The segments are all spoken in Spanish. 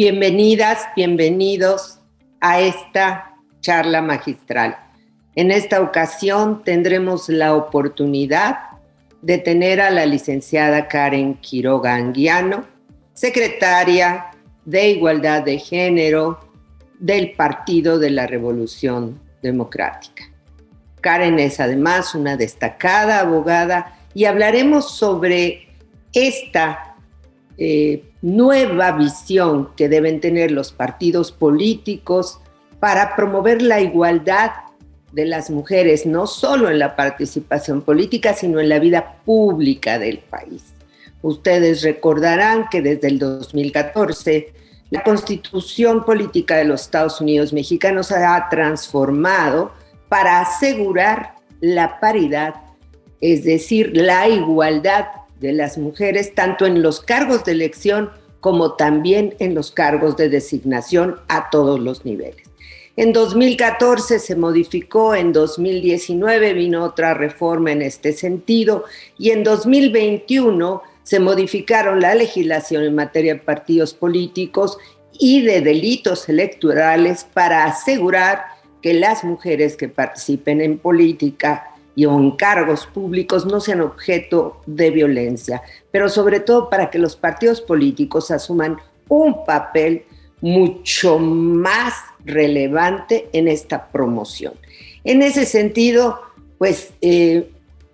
Bienvenidas, bienvenidos a esta charla magistral. En esta ocasión tendremos la oportunidad de tener a la licenciada Karen Quiroga Anguiano, secretaria de Igualdad de Género del Partido de la Revolución Democrática. Karen es además una destacada abogada y hablaremos sobre esta nueva visión que deben tener los partidos políticos para promover la igualdad de las mujeres, no solo en la participación política, sino en la vida pública del país. Ustedes recordarán que desde el 2014 la Constitución Política de los Estados Unidos Mexicanos se ha transformado para asegurar la paridad, es decir, la igualdad de las mujeres, tanto en los cargos de elección como también en los cargos de designación a todos los niveles. En 2014 se modificó, en 2019 vino otra reforma en este sentido y en 2021 se modificaron la legislación en materia de partidos políticos y de delitos electorales para asegurar que las mujeres que participen en política y en cargos públicos no sean objeto de violencia, pero sobre todo para que los partidos políticos asuman un papel mucho más relevante en esta promoción. En ese sentido,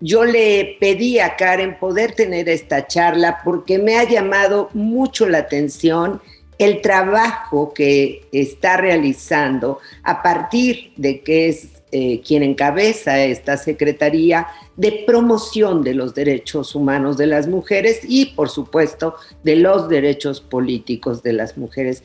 yo le pedí a Karen poder tener esta charla porque me ha llamado mucho la atención el trabajo que está realizando a partir de que es quien encabeza esta Secretaría de Promoción de los Derechos Humanos de las Mujeres y, por supuesto, de los derechos políticos de las mujeres.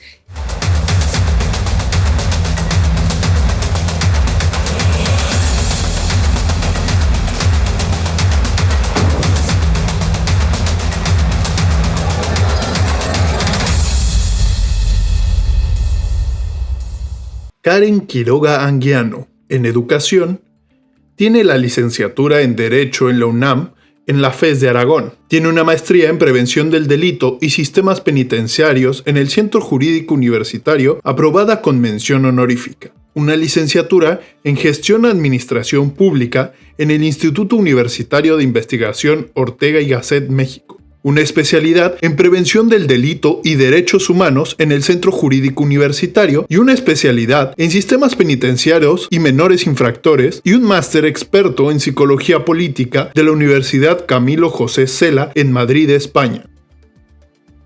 Karen Quiroga Anguiano, en Educación, tiene la licenciatura en Derecho en la UNAM, en la FES de Aragón. Tiene una maestría en Prevención del Delito y Sistemas Penitenciarios en el Centro Jurídico Universitario, aprobada con mención honorífica. Una licenciatura en Gestión Administración Pública en el Instituto Universitario de Investigación Ortega y Gasset, México. Una especialidad en Prevención del Delito y Derechos Humanos en el Centro Jurídico Universitario y una especialidad en Sistemas Penitenciarios y Menores Infractores y un máster experto en Psicología Política de la Universidad Camilo José Cela en Madrid, España.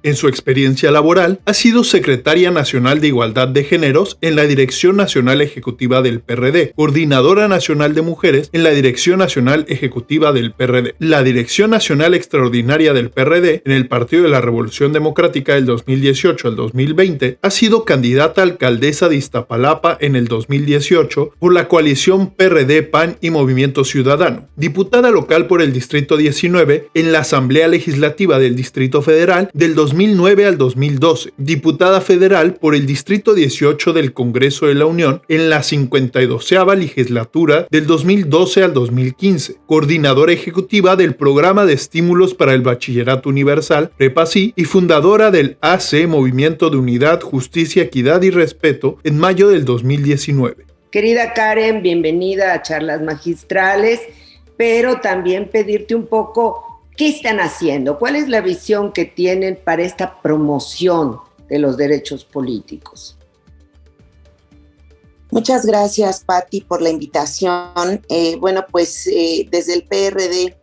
En su experiencia laboral, ha sido secretaria nacional de Igualdad de Géneros en la Dirección Nacional Ejecutiva del PRD, coordinadora nacional de mujeres en la Dirección Nacional Ejecutiva del PRD, la Dirección Nacional Extraordinaria del PRD en el Partido de la Revolución Democrática del 2018 al 2020, ha sido candidata a alcaldesa de Iztapalapa en el 2018 por la coalición PRD, PAN y Movimiento Ciudadano, diputada local por el Distrito 19 en la Asamblea Legislativa del Distrito Federal del 2009 al 2012, diputada federal por el Distrito 18 del Congreso de la Unión en la 52ª legislatura del 2012 al 2015, coordinadora ejecutiva del Programa de Estímulos para el Bachillerato Universal, PREPASI, y fundadora del AC Movimiento de Unidad, Justicia, Equidad y Respeto en mayo del 2019. Querida Karen, bienvenida a Charlas Magistrales, pero también pedirte un poco ¿qué están haciendo? ¿Cuál es la visión que tienen para esta promoción de los derechos políticos? Muchas gracias, Patti, por la invitación. Desde el PRD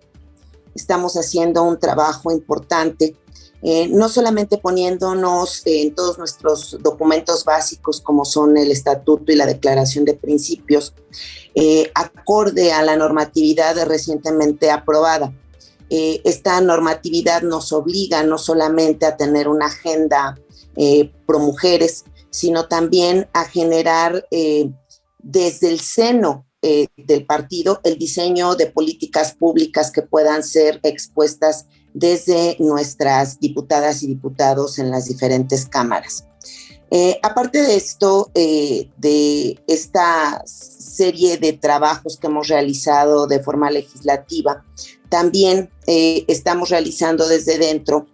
estamos haciendo un trabajo importante, no solamente poniéndonos en todos nuestros documentos básicos como son el Estatuto y la Declaración de Principios, acorde a la normatividad recientemente aprobada. Esta normatividad nos obliga no solamente a tener una agenda pro mujeres, sino también a generar desde el seno del partido el diseño de políticas públicas que puedan ser expuestas desde nuestras diputadas y diputados en las diferentes cámaras. Aparte de esto, de esta serie de trabajos que hemos realizado de forma legislativa, también estamos realizando desde dentro.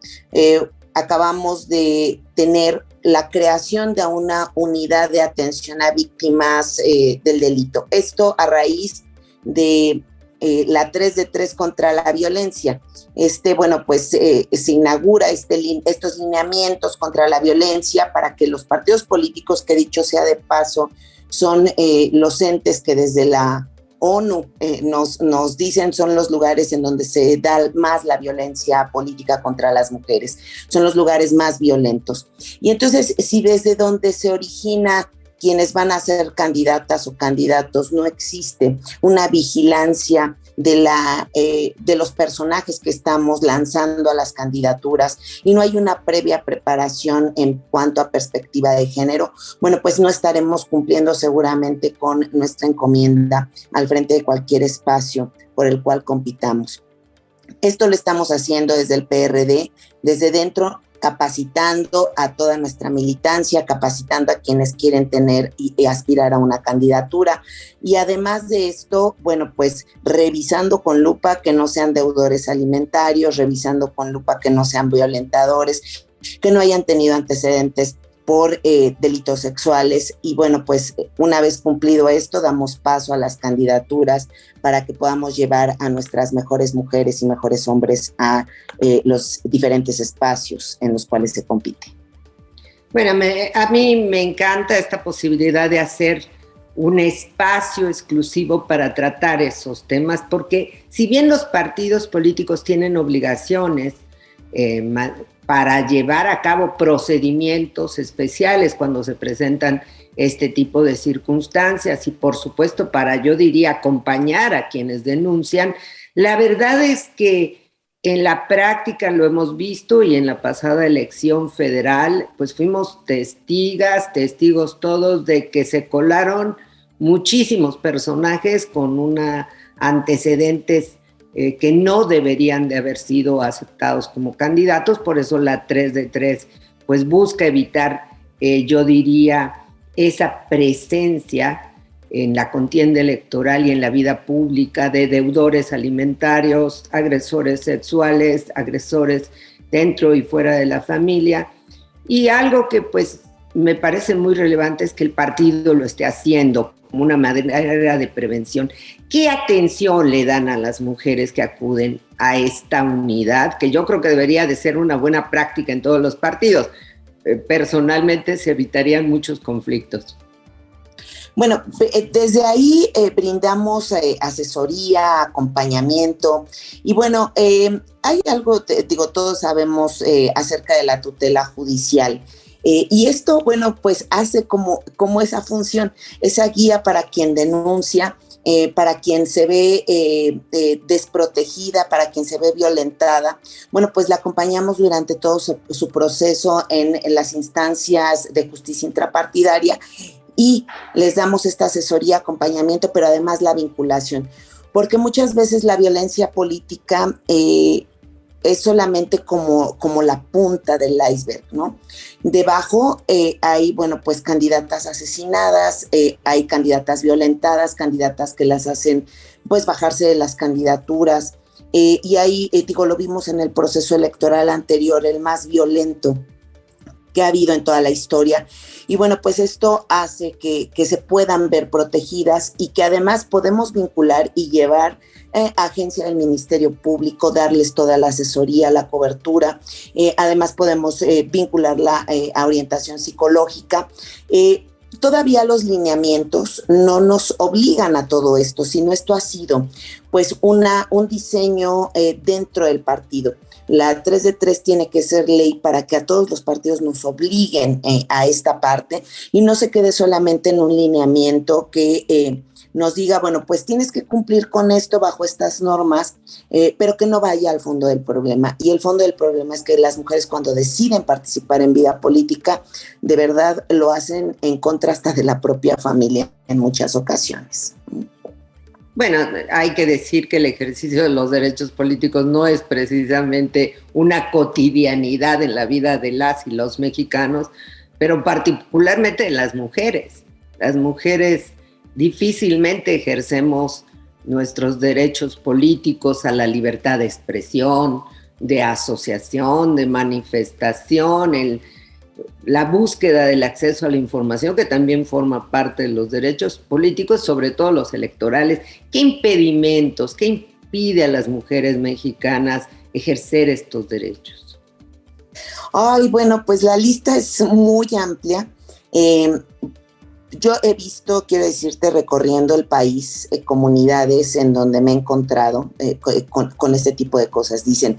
Acabamos de tener la creación de una unidad de atención a víctimas del delito. Esto a raíz de la 3 de 3 contra la violencia. Bueno, pues se inaugura estos lineamientos contra la violencia para que los partidos políticos, que dicho sea de paso, son los entes que desde la ONU nos dicen son los lugares en donde se da más la violencia política contra las mujeres, son los lugares más violentos. Y entonces, si desde donde se origina quienes van a ser candidatas o candidatos no existe una vigilancia de los personajes que estamos lanzando a las candidaturas y no hay una previa preparación en cuanto a perspectiva de género, bueno, pues no estaremos cumpliendo seguramente con nuestra encomienda al frente de cualquier espacio por el cual compitamos. Esto lo estamos haciendo desde el PRD, desde dentro, capacitando a toda nuestra militancia, capacitando a quienes quieren tener y aspirar a una candidatura. Y además de esto, bueno, pues revisando con lupa que no sean deudores alimentarios, revisando con lupa que no sean violentadores, que no hayan tenido antecedentes por delitos sexuales. Y bueno, pues una vez cumplido esto, damos paso a las candidaturas para que podamos llevar a nuestras mejores mujeres y mejores hombres a los diferentes espacios en los cuales se compite. Bueno, a mí me encanta esta posibilidad de hacer un espacio exclusivo para tratar esos temas, porque si bien los partidos políticos tienen obligaciones para llevar a cabo procedimientos especiales cuando se presentan este tipo de circunstancias y por supuesto para, yo diría, acompañar a quienes denuncian, la verdad es que en la práctica lo hemos visto y en la pasada elección federal pues fuimos testigos todos de que se colaron muchísimos personajes con antecedentes que no deberían de haber sido aceptados como candidatos. Por eso la 3 de 3 pues busca evitar, yo diría, esa presencia en la contienda electoral y en la vida pública de deudores alimentarios, agresores sexuales, agresores dentro y fuera de la familia. Y algo que pues me parece muy relevante es que el partido lo esté haciendo como una manera de prevención. ¿Qué atención le dan a las mujeres que acuden a esta unidad? Que yo creo que debería de ser una buena práctica en todos los partidos. Personalmente se evitarían muchos conflictos. Bueno, desde ahí brindamos asesoría, acompañamiento y bueno, hay algo, todos sabemos acerca de la tutela judicial. Y esto, bueno, pues hace como esa función, esa guía para quien denuncia, para quien se ve desprotegida, para quien se ve violentada. Bueno, pues la acompañamos durante todo su proceso en las instancias de justicia intrapartidaria y les damos esta asesoría, acompañamiento, pero además la vinculación. Porque muchas veces la violencia política es solamente como la punta del iceberg, ¿no? Debajo hay, bueno, pues candidatas asesinadas, hay candidatas violentadas, candidatas que las hacen, pues, bajarse de las candidaturas. Y ahí, lo vimos en el proceso electoral anterior, el más violento que ha habido en toda la historia. Y bueno, pues esto hace que se puedan ver protegidas y que además podemos vincular y llevar agencia del Ministerio Público, darles toda la asesoría, la cobertura. Además podemos vincularla a orientación psicológica. Todavía los lineamientos no nos obligan a todo esto, sino esto ha sido pues un diseño dentro del partido. La 3 de 3 tiene que ser ley para que a todos los partidos nos obliguen a esta parte y no se quede solamente en un lineamiento que nos diga, bueno, pues tienes que cumplir con esto bajo estas normas, pero que no vaya al fondo del problema. Y el fondo del problema es que las mujeres cuando deciden participar en vida política, de verdad lo hacen en contra hasta de la propia familia en muchas ocasiones. Bueno, hay que decir que el ejercicio de los derechos políticos no es precisamente una cotidianidad en la vida de las y los mexicanos, pero particularmente de las mujeres. Las mujeres difícilmente ejercemos nuestros derechos políticos a la libertad de expresión, de asociación, de manifestación, la búsqueda del acceso a la información, que también forma parte de los derechos políticos, sobre todo los electorales. ¿Qué impedimentos, qué impide a las mujeres mexicanas ejercer estos derechos? Ay, bueno, pues la lista es muy amplia. Yo he visto, quiero decirte, recorriendo el país, comunidades en donde me he encontrado con este tipo de cosas. Dicen,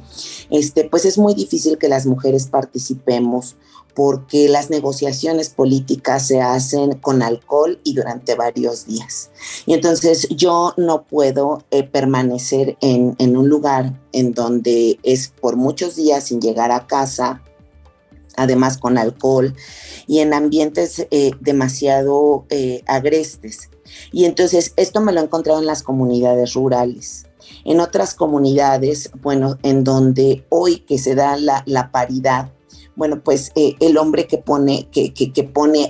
pues es muy difícil que las mujeres participemos porque las negociaciones políticas se hacen con alcohol y durante varios días. Y entonces yo no puedo permanecer en un lugar en donde es por muchos días sin llegar a casa, además con alcohol y en ambientes demasiado agrestes. Y entonces esto me lo he encontrado en las comunidades rurales. En otras comunidades, bueno, en donde hoy que se da la paridad, bueno, pues el hombre que pone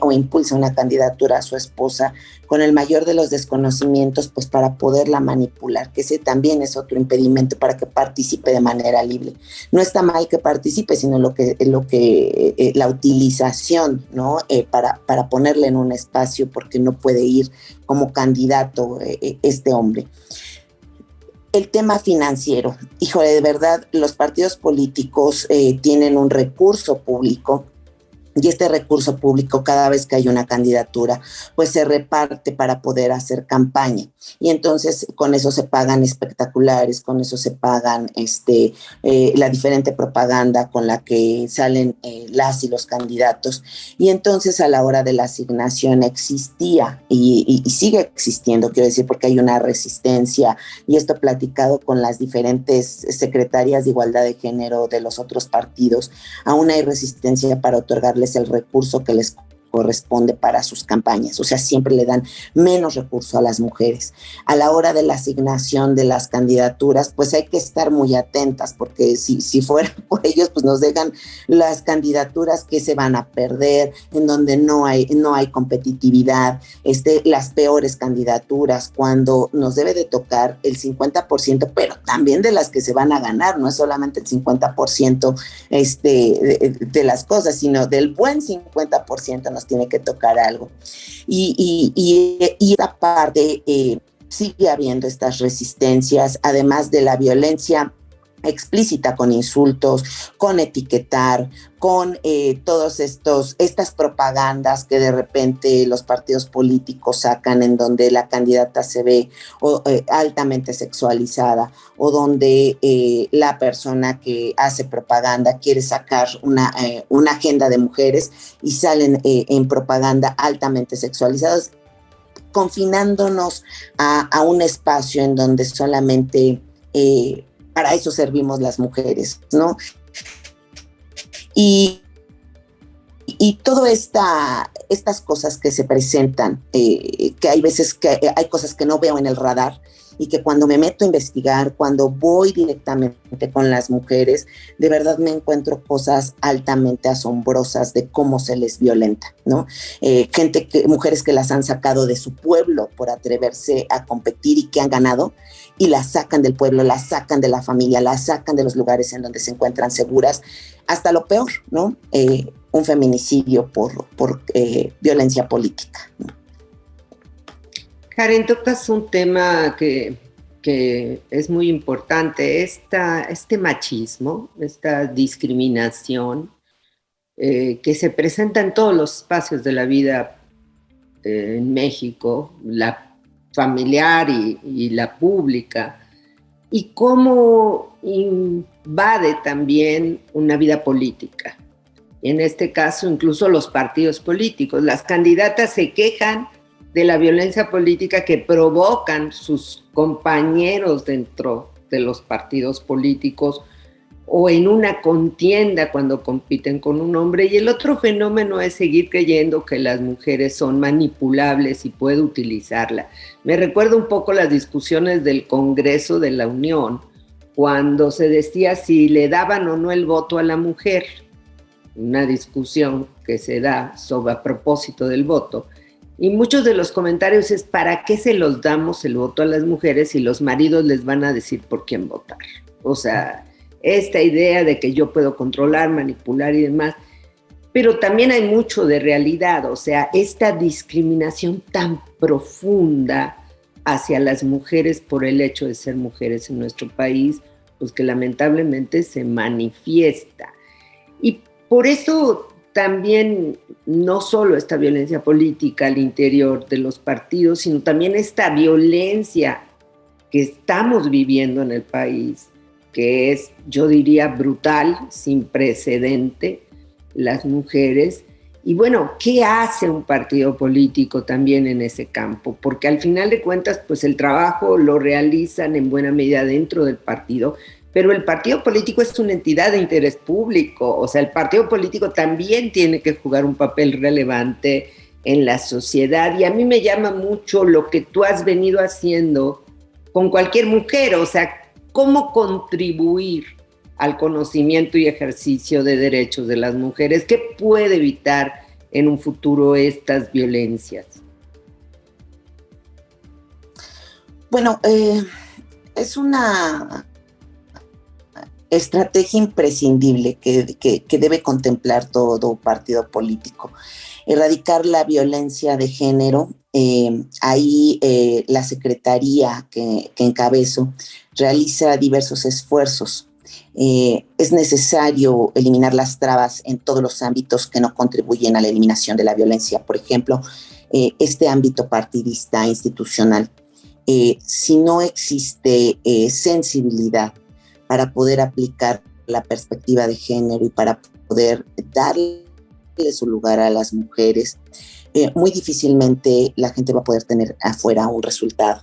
o impulsa una candidatura a su esposa con el mayor de los desconocimientos, pues para poderla manipular, que ese también es otro impedimento para que participe de manera libre. No está mal que participe, sino la utilización, ¿no? Para ponerle en un espacio porque no puede ir como candidato este hombre. El tema financiero, híjole, de verdad, los partidos políticos tienen un recurso público y este recurso público cada vez que hay una candidatura pues se reparte para poder hacer campaña y entonces con eso se pagan espectaculares, con eso se pagan la diferente propaganda con la que salen las y los candidatos y entonces a la hora de la asignación existía y sigue existiendo, quiero decir, porque hay una resistencia y esto platicado con las diferentes secretarias de igualdad de género de los otros partidos, aún hay resistencia para otorgarles el recurso que les corresponde para sus campañas, o sea, siempre le dan menos recurso a las mujeres. A la hora de la asignación de las candidaturas, pues hay que estar muy atentas, porque si fuera por ellos, pues nos dejan las candidaturas que se van a perder, en donde no hay competitividad, las peores candidaturas, cuando nos debe de tocar el 50%, pero también de las que se van a ganar, no es solamente el 50% de las cosas, sino del buen 50% nos tiene que tocar algo. Y esta parte sigue habiendo estas resistencias, además de la violencia explícita con insultos, con etiquetar, con estas propagandas que de repente los partidos políticos sacan en donde la candidata se ve altamente sexualizada o donde la persona que hace propaganda quiere sacar una agenda de mujeres y salen en propaganda altamente sexualizadas, confinándonos a un espacio en donde solamente para eso servimos las mujeres, ¿no? Y todas estas cosas que se presentan, que hay veces que hay cosas que no veo en el radar y que cuando me meto a investigar, cuando voy directamente con las mujeres, de verdad me encuentro cosas altamente asombrosas de cómo se les violenta, ¿no? Mujeres que las han sacado de su pueblo por atreverse a competir y que han ganado, y las sacan del pueblo, las sacan de la familia, las sacan de los lugares en donde se encuentran seguras, hasta lo peor, ¿no? Un feminicidio por violencia política, ¿no? Karen, tocas un tema que es muy importante, este machismo, esta discriminación que se presenta en todos los espacios de la vida en México, la familiar y la pública, y cómo invade también una vida política. En este caso, incluso los partidos políticos. Las candidatas se quejan de la violencia política que provocan sus compañeros dentro de los partidos políticos o en una contienda cuando compiten con un hombre. Y el otro fenómeno es seguir creyendo que las mujeres son manipulables y puede utilizarla. Me recuerda un poco las discusiones del Congreso de la Unión, cuando se decía si le daban o no el voto a la mujer, una discusión que se da a propósito del voto. Y muchos de los comentarios es, ¿para qué se los damos el voto a las mujeres si los maridos les van a decir por quién votar? O sea, esta idea de que yo puedo controlar, manipular y demás. pero también hay mucho de realidad, o sea, esta discriminación tan profunda hacia las mujeres por el hecho de ser mujeres en nuestro país, pues que lamentablemente se manifiesta. Y por eso también no solo esta violencia política al interior de los partidos, sino también esta violencia que estamos viviendo en el país, que es, yo diría, brutal, sin precedente, las mujeres. Y bueno, ¿qué hace un partido político también en ese campo? Porque al final de cuentas, pues el trabajo lo realizan en buena medida dentro del partido, pero el partido político es una entidad de interés público, o sea, el partido político también tiene que jugar un papel relevante en la sociedad, y a mí me llama mucho lo que tú has venido haciendo con cualquier mujer, o sea, cómo contribuir al conocimiento y ejercicio de derechos de las mujeres, ¿qué puede evitar en un futuro estas violencias? Bueno, es una estrategia imprescindible que debe contemplar todo partido político. Erradicar la violencia de género. Ahí la secretaría que encabezo realiza diversos esfuerzos. Es necesario eliminar las trabas en todos los ámbitos que no contribuyen a la eliminación de la violencia. Por ejemplo, este ámbito partidista institucional. Si no existe sensibilidad para poder aplicar la perspectiva de género y para poder darle su lugar a las mujeres, muy difícilmente la gente va a poder tener afuera un resultado.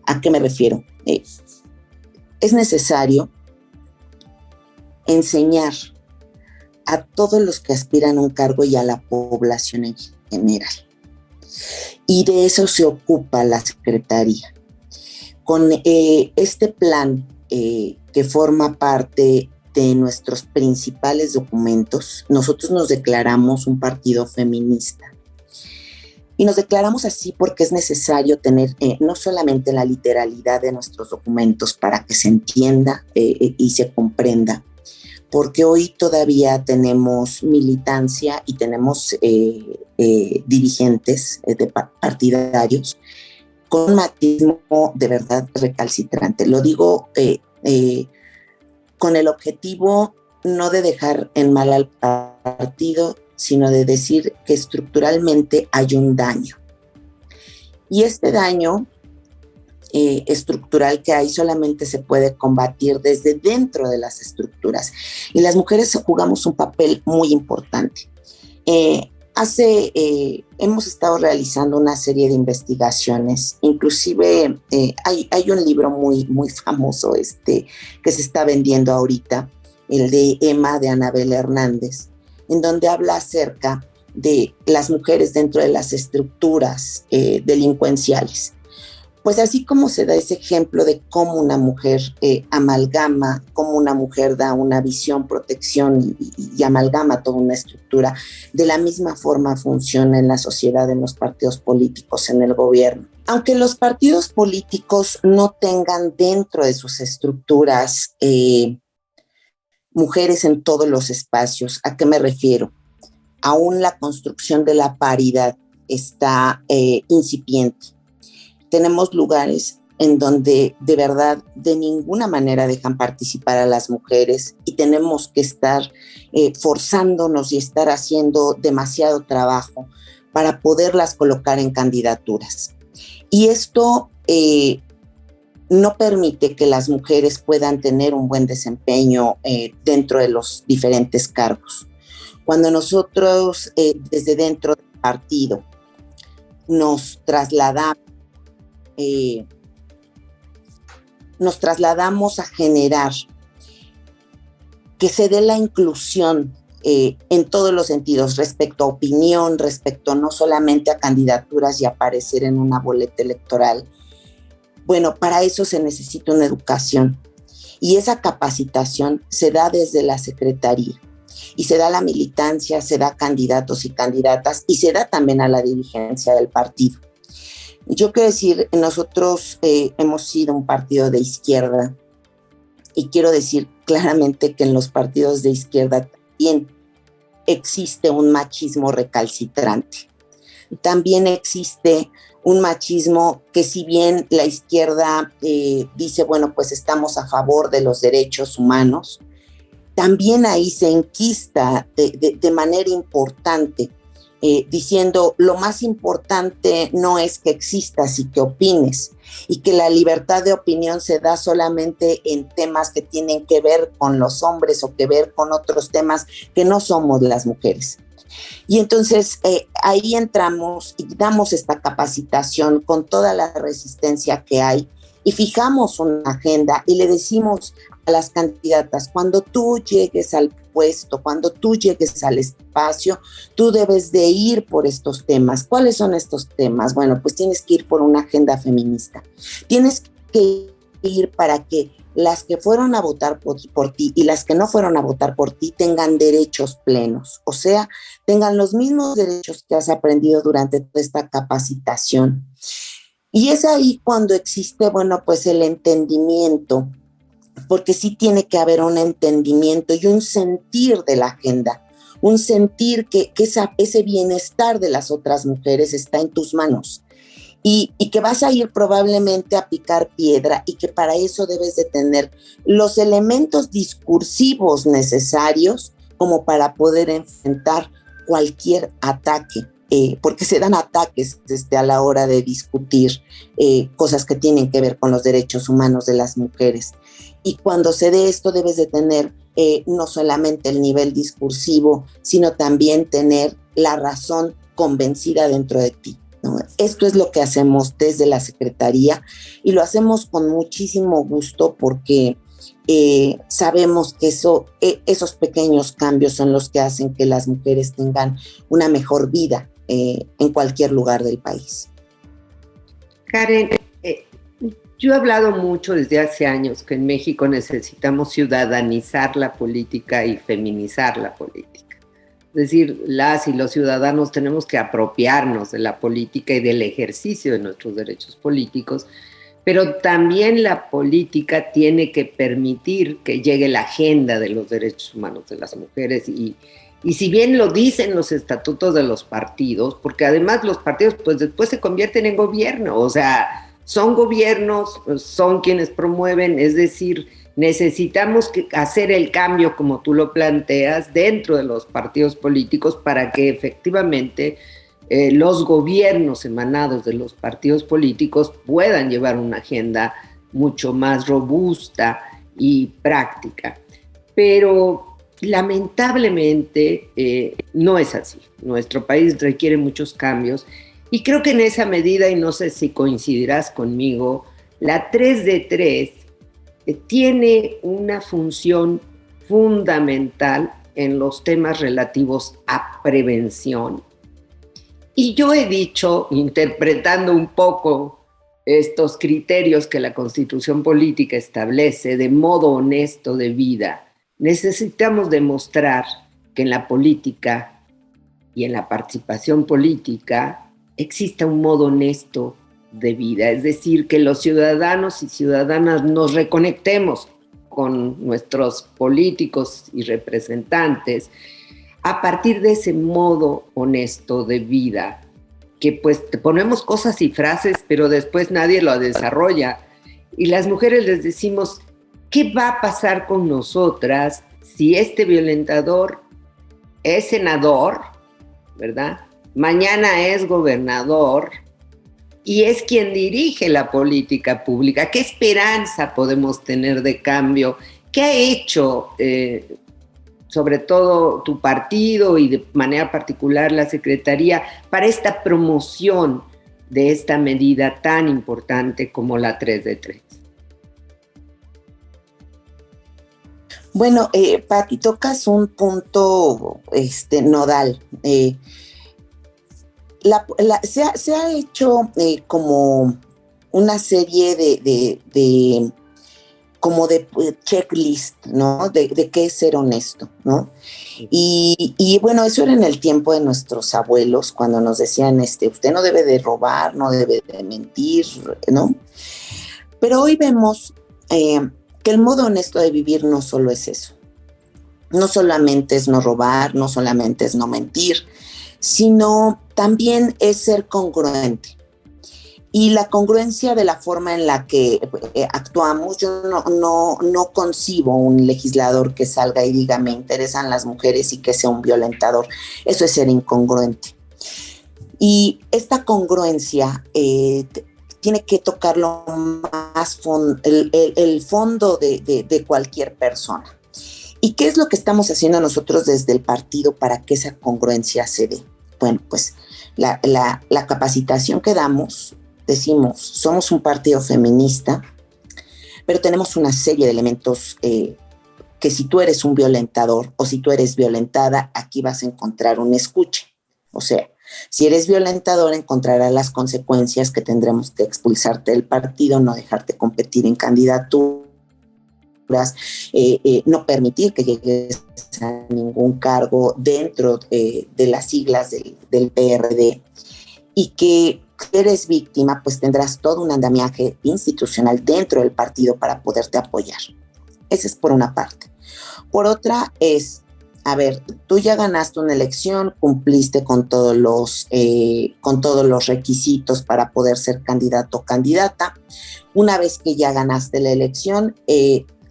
¿A qué me refiero? Es necesario enseñar a todos los que aspiran a un cargo y a la población en general. Y de eso se ocupa la Secretaría. Con este plan que forma parte de nuestros principales documentos, nosotros nos declaramos un partido feminista. Y nos declaramos así porque es necesario tener no solamente la literalidad de nuestros documentos para que se entienda y se comprenda, porque hoy todavía tenemos militancia y tenemos dirigentes partidarios con un matismo de verdad recalcitrante. Lo digo con el objetivo no de dejar en mal al partido, sino de decir que estructuralmente hay un daño. Y este daño estructural que hay solamente se puede combatir desde dentro de las estructuras. Y las mujeres jugamos un papel muy importante. Hemos estado realizando una serie de investigaciones, inclusive hay un libro muy famoso que se está vendiendo ahorita, el de Emma, de Anabel Hernández, en donde habla acerca de las mujeres dentro de las estructuras delincuenciales. Pues así como se da ese ejemplo de cómo una mujer amalgama, cómo una mujer da una visión, protección y amalgama toda una estructura, de la misma forma funciona en la sociedad, en los partidos políticos, en el gobierno. Aunque los partidos políticos no tengan dentro de sus estructuras mujeres en todos los espacios, ¿a qué me refiero? Aún la construcción de la paridad está incipiente. Tenemos lugares en donde de verdad de ninguna manera dejan participar a las mujeres y tenemos que estar forzándonos y estar haciendo demasiado trabajo para poderlas colocar en candidaturas. Y esto no permite que las mujeres puedan tener un buen desempeño dentro de los diferentes cargos. Cuando nosotros desde dentro del partido nos trasladamos a generar que se dé la inclusión en todos los sentidos, respecto a opinión, respecto no solamente a candidaturas y aparecer en una boleta electoral. Bueno, para eso se necesita una educación y esa capacitación se da desde la Secretaría y se da a la militancia, se da a candidatos y candidatas y se da también a la dirigencia del partido. Yo quiero decir, nosotros hemos sido un partido de izquierda y quiero decir claramente que en los partidos de izquierda también existe un machismo recalcitrante. También existe un machismo que, si bien la izquierda dice, bueno, pues estamos a favor de los derechos humanos, también ahí se enquista de manera importante, diciendo lo más importante no es que existas y que opines, y que la libertad de opinión se da solamente en temas que tienen que ver con los hombres o que ver con otros temas que no somos las mujeres. Y entonces ahí entramos y damos esta capacitación con toda la resistencia que hay y fijamos una agenda y le decimos a las candidatas, cuando tú llegues al puesto, cuando tú llegues al espacio, tú debes de ir por estos temas. ¿Cuáles son estos temas? Bueno, pues tienes que ir por una agenda feminista. Tienes que ir para que las que fueron a votar por ti y las que no fueron a votar por ti tengan derechos plenos, o sea, tengan los mismos derechos que has aprendido durante toda esta capacitación. Y es ahí cuando existe, bueno, pues el entendimiento, porque sí tiene que haber un entendimiento y un sentir de la agenda, un sentir que ese bienestar de las otras mujeres está en tus manos. Y que vas a ir probablemente a picar piedra y que para eso debes de tener los elementos discursivos necesarios como para poder enfrentar cualquier ataque, porque se dan ataques a la hora de discutir cosas que tienen que ver con los derechos humanos de las mujeres. Y cuando se dé esto debes de tener no solamente el nivel discursivo, sino también tener la razón convencida dentro de ti. ¿No? Esto es lo que hacemos desde la Secretaría y lo hacemos con muchísimo gusto porque sabemos que esos pequeños cambios son los que hacen que las mujeres tengan una mejor vida en cualquier lugar del país. Karen, yo he hablado mucho desde hace años que en México necesitamos ciudadanizar la política y feminizar la política. Es decir, las y los ciudadanos tenemos que apropiarnos de la política y del ejercicio de nuestros derechos políticos, pero también la política tiene que permitir que llegue la agenda de los derechos humanos de las mujeres y si bien lo dicen los estatutos de los partidos, porque además los partidos pues después se convierten en gobierno, o sea, son gobiernos, son quienes promueven, es decir, necesitamos hacer el cambio, como tú lo planteas, dentro de los partidos políticos para que efectivamente los gobiernos emanados de los partidos políticos puedan llevar una agenda mucho más robusta y práctica. Pero lamentablemente no es así. Nuestro país requiere muchos cambios y creo que en esa medida, y no sé si coincidirás conmigo, la 3 de 3 tiene una función fundamental en los temas relativos a prevención. Y yo he dicho, interpretando un poco estos criterios que la Constitución Política establece de modo honesto de vida, necesitamos demostrar que en la política y en la participación política exista un modo honesto de vida, es decir, que los ciudadanos y ciudadanas nos reconectemos con nuestros políticos y representantes a partir de ese modo honesto de vida, que pues te ponemos cosas y frases, pero después nadie lo desarrolla. Y las mujeres les decimos, ¿qué va a pasar con nosotras si este violentador es senador, ¿verdad? Mañana es gobernador y es quien dirige la política pública. ¿Qué esperanza podemos tener de cambio? ¿Qué ha hecho, sobre todo tu partido y de manera particular la Secretaría, para esta promoción de esta medida tan importante como la 3 de 3? Bueno, Pati, tocas un punto nodal. Se ha hecho como una serie de checklist, ¿no? De qué es ser honesto, ¿no? Y bueno, eso era en el tiempo de nuestros abuelos, cuando nos decían, usted no debe de robar, no debe de mentir, ¿no? Pero hoy vemos que el modo honesto de vivir no solo es eso. no solamente es no robar, no solamente es no mentir, sino también es ser congruente. Y la congruencia de la forma en la que actuamos, yo no concibo un legislador que salga y diga me interesan las mujeres y que sea un violentador. Eso es ser incongruente. Y esta congruencia tiene que tocar lo más el fondo de cualquier persona. ¿Y qué es lo que estamos haciendo nosotros desde el partido para que esa congruencia se dé? Bueno, pues la capacitación que damos, decimos, somos un partido feminista, pero tenemos una serie de elementos que si tú eres un violentador o si tú eres violentada, aquí vas a encontrar un escuche. O sea, si eres violentador, encontrarás las consecuencias que tendremos que expulsarte del partido, no dejarte competir en candidaturas, no permitir que llegues a ningún cargo dentro de las siglas del PRD, y que eres víctima, pues tendrás todo un andamiaje institucional dentro del partido para poderte apoyar. Esa es por una parte. Por otra es, a ver, tú ya ganaste una elección, cumpliste con todos los requisitos para poder ser candidato o candidata. Una vez que ya ganaste la elección,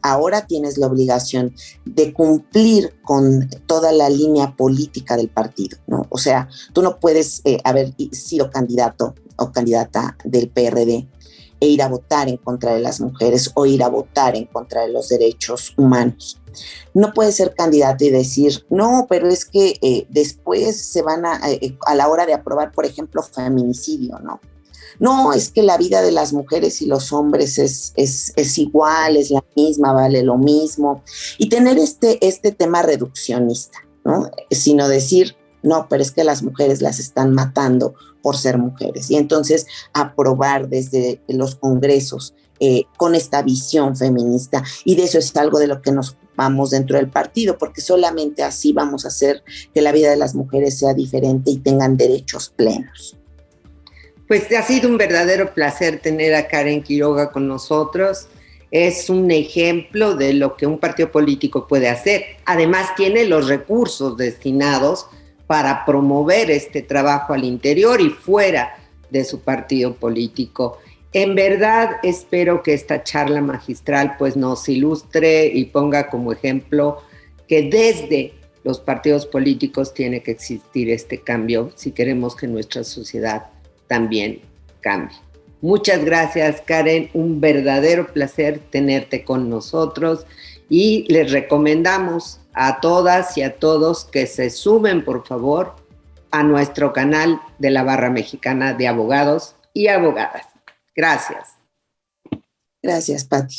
ahora tienes la obligación de cumplir con toda la línea política del partido, ¿no? O sea, tú no puedes haber sido candidato o candidata del PRD e ir a votar en contra de las mujeres o ir a votar en contra de los derechos humanos. No puedes ser candidato y decir, no, pero es que después se van a la hora de aprobar, por ejemplo, feminicidio, ¿no? No, es que la vida de las mujeres y los hombres es igual, es la misma, vale lo mismo. Y tener este tema reduccionista, ¿no? Sino decir, no, pero es que las mujeres las están matando por ser mujeres. Y entonces aprobar desde los congresos con esta visión feminista. Y de eso es algo de lo que nos ocupamos dentro del partido, porque solamente así vamos a hacer que la vida de las mujeres sea diferente y tengan derechos plenos. Pues ha sido un verdadero placer tener a Karen Quiroga con nosotros. Es un ejemplo de lo que un partido político puede hacer. Además, tiene los recursos destinados para promover este trabajo al interior y fuera de su partido político. En verdad, espero que esta charla magistral pues nos ilustre y ponga como ejemplo que desde los partidos políticos tiene que existir este cambio si queremos que nuestra sociedad también cambie. Muchas gracias, Karen, un verdadero placer tenerte con nosotros y les recomendamos a todas y a todos que se sumen, por favor, a nuestro canal de la Barra Mexicana de Abogados y Abogadas. Gracias. Gracias, Pati.